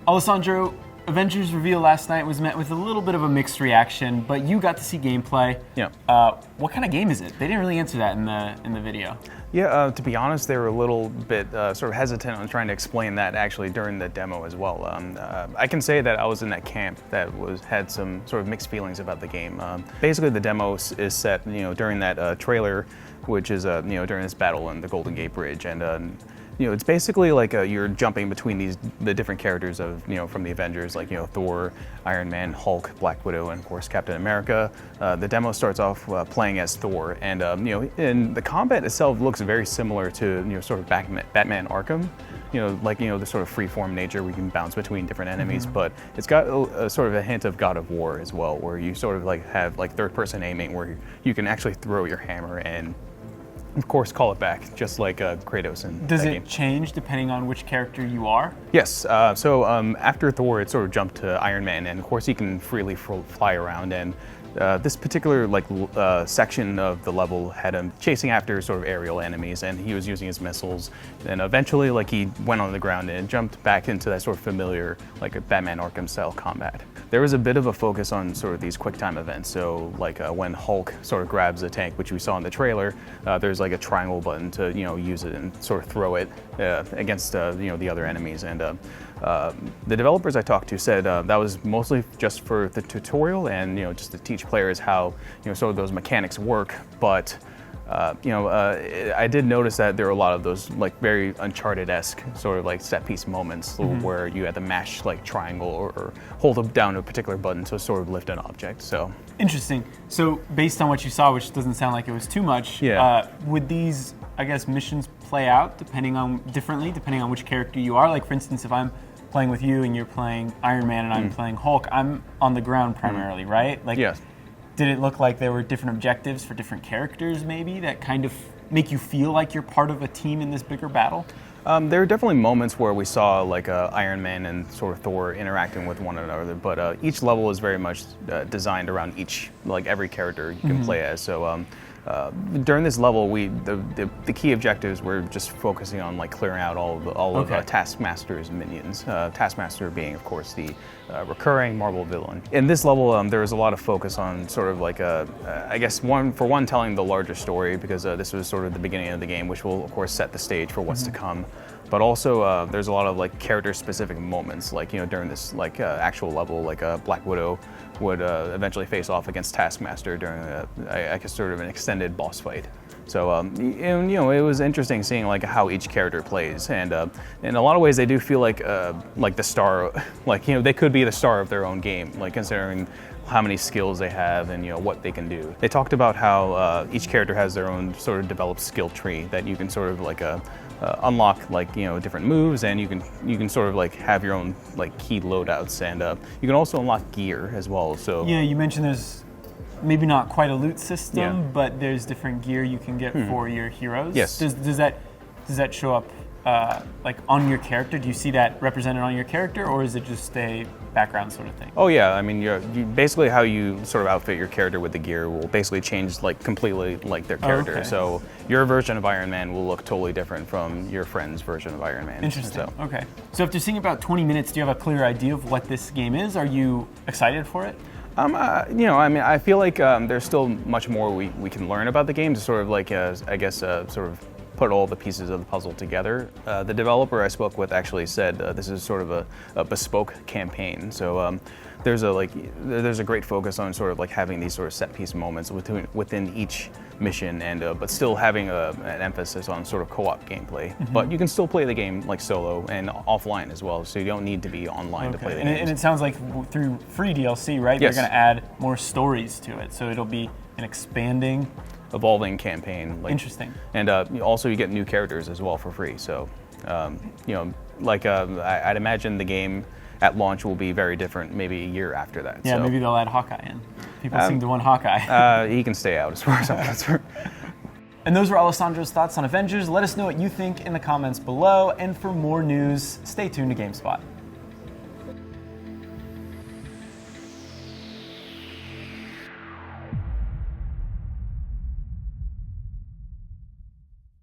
Alessandro, Avengers reveal last night was met with a little bit of a mixed reaction, but you got to see gameplay. Yeah. What kind of game is it? They didn't really answer that in the video. Yeah, to be honest, they were a little bit sort of hesitant on trying to explain that actually during the demo as well. I can say that I was in that camp that had some sort of mixed feelings about the game. Basically, the demo is set, during that trailer, which is, during this battle in the Golden Gate Bridge, and it's basically like you're jumping between the different characters of, from the Avengers, like, Thor, Iron Man, Hulk, Black Widow, and of course Captain America. The demo starts off playing as Thor, and and the combat itself looks very similar to, sort of Batman Arkham. The sort of freeform nature where you can bounce between different enemies, but it's got a sort of a hint of God of War as well, where you sort of like have like third-person aiming, where you can actually throw your hammer and, of course, call it back, just like Kratos in Does that it game. change depending on which character you are? Yes. So after Thor, it sort of jumped to Iron Man, and of course he can freely fly around. And this particular section of the level had him chasing after sort of aerial enemies, and he was using his missiles. And eventually, he went on the ground and jumped back into that sort of familiar, like a Batman Arkham style combat. There was a bit of a focus on sort of these quick time events. So when Hulk sort of grabs a tank, which we saw in the trailer, there's like a triangle button to use it and sort of throw it against the other enemies. And the developers I talked to said that was mostly just for the tutorial and just to teach players how sort of those mechanics work. But I did notice that there are a lot of those very Uncharted-esque sort of set piece moments where you had to mash triangle or hold down a particular button to sort of lift an object. So interesting. So based on what you saw, which doesn't sound like it was too much, would these, I guess, missions play out differently depending on which character you are? Like, for instance, if I'm playing with you and you're playing Iron Man and I'm playing Hulk, I'm on the ground primarily, right? Yes. Did it look like there were different objectives for different characters, maybe, that kind of make you feel like you're part of a team in this bigger battle? There are definitely moments where we saw Iron Man and sort of Thor interacting with one another, but each level is very much designed around every character you can play as. So during this level, the key objectives were just focusing on clearing out all of Taskmaster's minions. Taskmaster being, of course, the recurring Marvel villain. In this level, there was a lot of focus on sort of I guess telling the larger story, because this was sort of the beginning of the game, which will of course set the stage for what's to come. But also, there's a lot of character-specific moments, during this actual level, Black Widow would eventually face off against Taskmaster during I guess sort of an extended boss fight. So it was interesting seeing how each character plays, and in a lot of ways they do feel like the star, they could be the star of their own game, considering how many skills they have and what they can do. They talked about how each character has their own sort of developed skill tree that you can sort of unlock different moves, and you can sort of have your own key loadouts, and you can also unlock gear as well. So yeah, you mentioned there's maybe not quite a loot system, but there's different gear you can get for your heroes. Yes. Does that show up on your character? Do you see that represented on your character, or is it just a background sort of thing? Oh yeah, I mean, you basically how you sort of outfit your character with the gear will basically change completely their character. Okay. So your version of Iron Man will look totally different from your friend's version of Iron Man. Interesting. Okay. So after seeing about 20 minutes, do you have a clear idea of what this game is? Are you excited for it? I feel like there's still much more we can learn about the game to sort of sort of put all the pieces of the puzzle together. The developer I spoke with actually said this is sort of a bespoke campaign. So there's a great focus on sort of having these sort of set piece moments within each mission, and but still having an emphasis on sort of co-op gameplay. But you can still play the game solo and offline as well, so you don't need to be online to play the game. And it sounds like through free DLC, right? Yes. They're going to add more stories to it, so it'll be an expanding, evolving campaign. Interesting. And also you get new characters as well for free. So I'd imagine the game at launch will be very different maybe a year after that. Yeah, so maybe they'll add Hawkeye in. People seem to want Hawkeye. He can stay out as far as I'm concerned. And those were Alessandro's thoughts on Avengers. Let us know what you think in the comments below. And for more news, stay tuned to GameSpot.